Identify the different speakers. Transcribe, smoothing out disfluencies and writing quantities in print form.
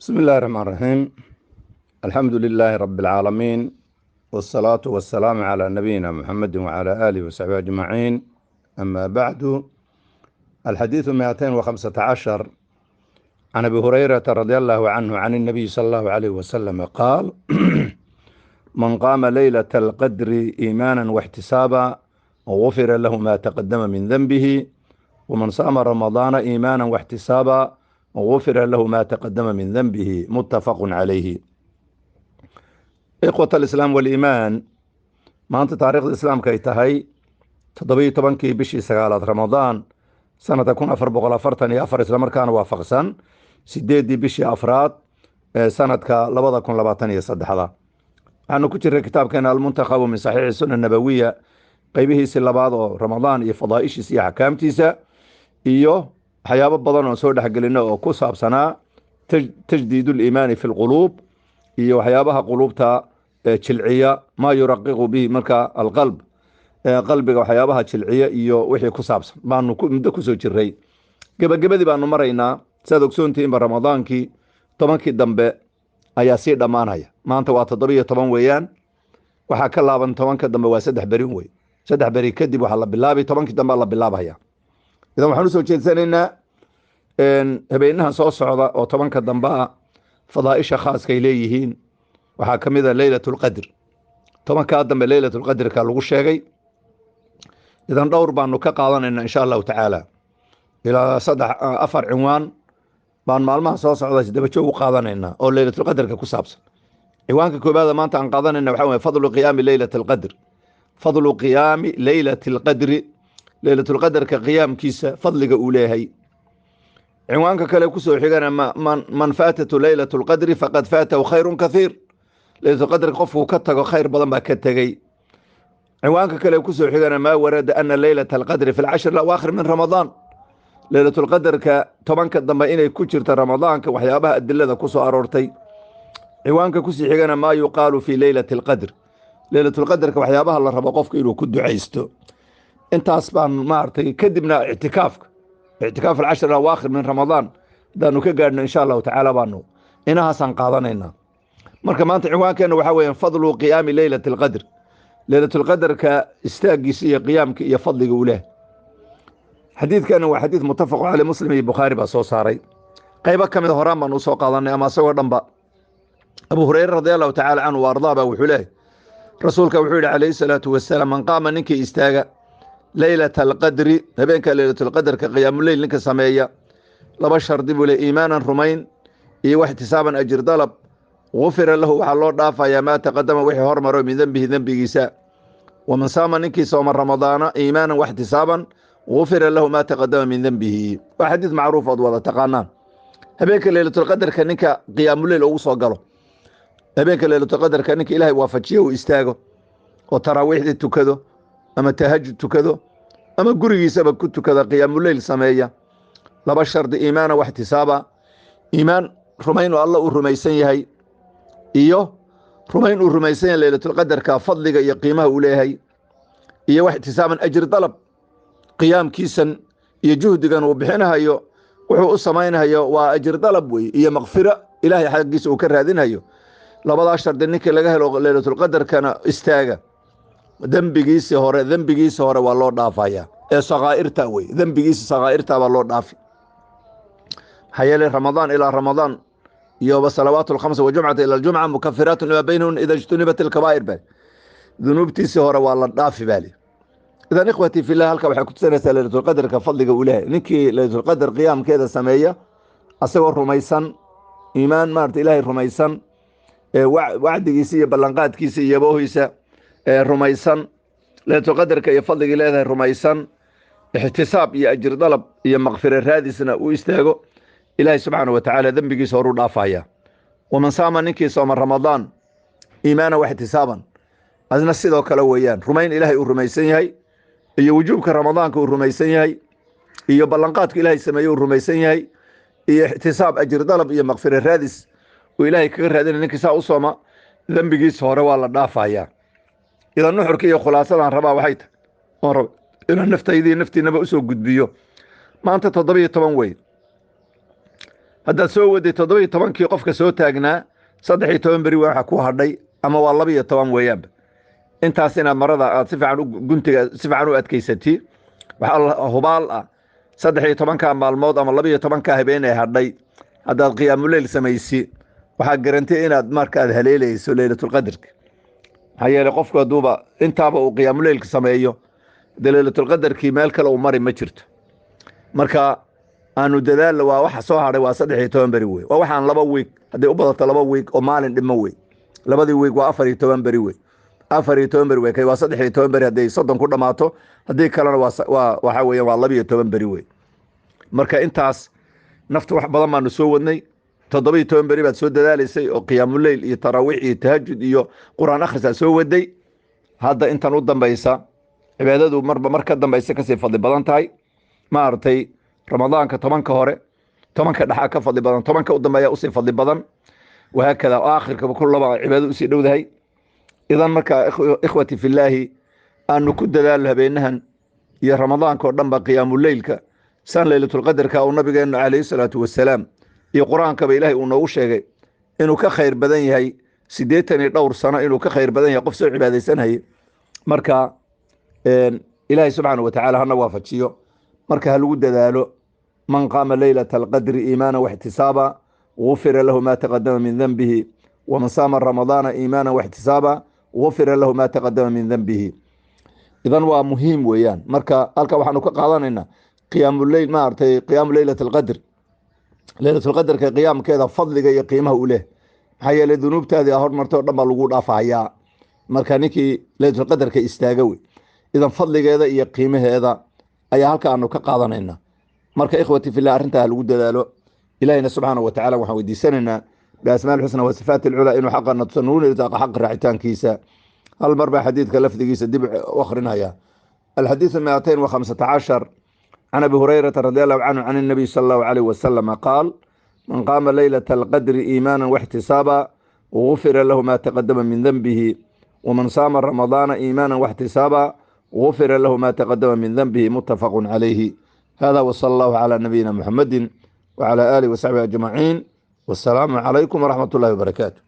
Speaker 1: بسم الله الرحمن الرحيم. الحمد لله رب العالمين، والصلاة والسلام على نبينا محمد وعلى آله وصحبه أجمعين. أما بعد، الحديث 215 عن أبي هريرة رضي الله عنه عن النبي صلى الله عليه وسلم قال: من قام ليلة القدر إيمانا واحتسابا غفر له ما تقدم من ذنبه، ومن صام رمضان إيمانا واحتسابا غفر له ما تقدم من ذنبه. متفق عليه. إخوة الإسلام والإيمان، ما أنت تاريخ الإسلام كي تهي تضبي طبنكي بشي سقالات رمضان سنة تكون أفر بغلا فرطني أفر إسلام كان وافقسا سيدي بشي أفراد سنة كاللبضة كون لباطنية صدح هذا عنه كتير كتاب كان المنتخب من صحيح السنة النبوية قيبه سلباد رمضان يفضائش سياحة كامتيسة إيوه حياب بدن oo soo dhaxgalina oo ku saabsanaa tajdiidul iimaan fi alqulub iyo waxyaabaha qulubta jilciya ma yuraqiqu bi marka alqalb qalbiga waxyaabaha jilciya iyo wixii ku saabsan baanu muddo ku soo jiray gabagabadii baanu maraynaa saad ogsoontiin ramadaankii 10kii dambe ayaa sii dhamaanaya maanta waa 17 weeyaan waxa ka laaban 10ka dambe waa 3 bari weey 3 bari kadib waxa la bilaabay 10kii dambe la bilaabaya إذا waxaan soo jeedsanayna habeenaha soo socda oo 10ka dambe fadaaisha khaaska ay leeyihiin waxa kamid ah laylatul qadr 10ka dambe laylatul qadr ka lagu sheegay idan dhowr baanu ka qaadanayna insha Allah taala ila 4 cinwaan baan maalmaha soo socda daba joog u qaadanayna oo laylatul qadr ka ku saabsan ciwaanka koobaad maanta aan qaadanayna waxa weeye fadlu qiyaami laylatul qadr fadlu qiyaami laylatul qadr ليلة القدر كقيام كيسة فضلك أوليهي عنوانك كلا كسو حقنا من فاتته ليلة القدر فقد فاته خير كثير ليلة القدر قفه كتك خير بضم ما كتكي عنوانك كلا كسو حقنا ما ورد أن ليلة القدر في العشر الأواخر من رمضان ليلة القدر طبعا كالضمائين كتشرت رمضان كوحيابها الدلة كسو أرورتي عنوانك كسو حقنا ما يقال في ليلة القدر ليلة القدر كوحيابها الله ربقفك إلو كدو عيستو انت اصبان مارتي كدبنا اعتكاف العشر الاواخر من رمضان دانو كغادنا ان شاء الله تعالى بانو انها سان قادنينا marka maanta ciwaankeena waxa weeyaan fadlu qiyaami laylatul qadr laylatul qadr ka istaagiisa qiyaamka iyo fadliga u leh xadiidkan waa xadiid muttafaq alayhi muslim iyo bukhari ba soo saaray qayb kamid horaan baan u soo qaadanay ama asagoo dhanba abu hurayra radiyallahu ta'ala anhu wardaaba wuxuu leeyahay rasuulka wuxuu yiri alayhi salatu wassalaam man qaama ninka istaaga ليلة القدر هبينك ليلة القدر كقيام الليل لك سمية لبشر دبو إيمانا رمين واحتسابا أجر طلب غفر له وحال الله دافع يا ما تقدم وحي هرمر من ذنبه ذنب جساء ومن صام نكي صوم رمضان إيمانا واحتسابا غفر له ما تقدم من ذنبه وحديث معروف أضواء تقانان هبينك ليلة القدر كنك قيام الليل أوصى قاله هبينك ليلة القدر كنك إلهي وافتشيه وإستاغه وتراويح دي تكذو أما تهجد تكذو أما قرقي سبب كنت كذا قيام الليل سمية لبشر دي إيمانا واحتسابا إيمان رمين الله ورميسان يهي إيوه رمين ورميسان ليلة القدر كفضلك يقيمها أوليهي إيوه واحتسابا أجر طلب قيام كيسا يجهدك وبحينها إيوه وحو السماينها إيوه وأجر طلب إيوه مغفرة إلهي حقيس وكر هذين إيوه لبضا أشتر دنك لقاه ليلة القدر كان استاغا ذنبيgiisa hore waa loo dhaafaya ee saqaa'irta way dhanbigiisa saqaa'irta waa loo dhaafi hayale ramadan ila ramadan iyo salawaatul khamsa wa jum'ata ila jum'a mukaffiratun lima baynahun idha ijtunibat al kaba'ir ba dhunubtiisa hore waa la dhaafi bali idan ikhwati fillah halka waxa ku tusanaysaa laylatul qadr ka fadliga u leeyahay ninkii laylatul qadr qiyaamkeeda sameeya asagoo rumaysan iimaan maarta ilaahay rumaysan wacdigiisa iyo ballanqaadkiisa iyo boohiisa رميسان ليلة القدر كي فضل إلهي رميسان احتساب يا أجر طلب يا مغفرة رادسنا ويستاغو إلهي سبحانه وتعالى ذنبك سورو دافايا ومن صام نكي صام رمضان إيمانا واحتسابا أذن السيدو كالويان رمين إلهي ورميسان يهي إيا وجوبك رمضان كو رميسان يهي إيا بلنقاتك إلهي سمايو رميسان يهي إيا احتساب أجر طلب يا مغفرة رادس وإلهي كغير هذين نكي ساو صوما ذنبك سورو والله دافايا إذا نحرك يا خلاصة عن ربا وحيت إن نفتي نبأ أسوق قد بيو ما أنت تضبيه طبعا وين haddaad soo waday 17 qofka soo taagnaa 13 beri waxa ku hadhay ama waa 12 weeyaan intaas inaad marada aad si fiican guntiga si fiican u adkaysatay waxa hubaal ah 13 maalmood ama 12 habeen ay hadhay haddaad qiyaamul leyl samaysi waxa garantay inaad markaad haleelayso laylatul qadrka hayeele qofka duuba intaaba uu qiyaamul leylka sameeyo laylatul qadrki meel kale uu mari ma jirto marka aanu dadaal waa waxa soo haray waa 13 beri weey waa waxaan 2 week haday u badato 2 week oo maalin dhimo weey labadii week waa 14 beri weey 14 beri weey kay waa 13 beri haday 30 ku dhamaato haday kalena waa waxa weeyaan waa 12 beri weey marka intaas naftu wax badan ma soo wadnay 17 beri baad soo dadaalaysay oo qiyaamul leyl iyo tarawih iyo tahajjud iyo quraan akhris soo waday hadda intan u dambaysa cibaadadu marka dambaysa ka sii fadli badan tahay ma artay ramadaanka 10ka hore 10ka dhaxa ka fadli badan 10ka u dambeeya u sii fadli badan وهكذا آخرka kulaba cibaadadu u sii dhowdahay idan marka ikhwati fillahi aanu ku dadaal habeenahan iyo ramadaanka oo dhanba qiyaamul leylka san laylatul qadrka oo nabigeena kaleey salaatu wasalaam iyo quraanka ba ilaahay uu noogu sheegay inuu ka khayr badan yahay 80 dhowr sano inuu ka khayr badan yahay qof soo cibaadeysanay marka ilaahay subhanahu wa ta'ala hana waafajiyo marka lagu dadaalo man qama laylatul qadri iimaana wa ihtisaba غفر له ما تقدم من ذنبه ومن صام رمضان إيمانا واحتسابا غفر له ما تقدم من ذنبه إذن waa muhiim weeyaan marka halka waxaanu ka qaadanayna qiyaamul leyl ma artay qiyaamul laylatul qadr laylatul qadr ka qiyaamkeeda fadliga iyo qiimaha u leh hay'ad dunuubtaada hormarto dhanba lagu dhaafaya marka ninkii laylatul qadr ka istaaga way idan fadligeeda iyo qiimaheeda ayaa halka aanu ka qaadanayna marka ikhwati fillah arinta lagu dadaalo إلهنا سبحانه وتعالى وحودي سننا بأسماء الحسنى وصفات العلى إنه حقا نتصنون إذا حق راعتان كيسا المربع حديث كلفظ كيسا دبع وخرنا يا الحديث 215 عن أبي هريرة رضي الله عنه عن النبي صلى الله عليه وسلم قال من قام ليلة القدر إيمانا واحتسابا غفر له ما تقدم من ذنبه ومن صام رمضان إيمانا واحتسابا غفر له ما تقدم من ذنبه متفق عليه هذا وصلى الله على نبينا محمد وعلى آله وصحبه أجمعين والسلام عليكم ورحمة الله وبركاته.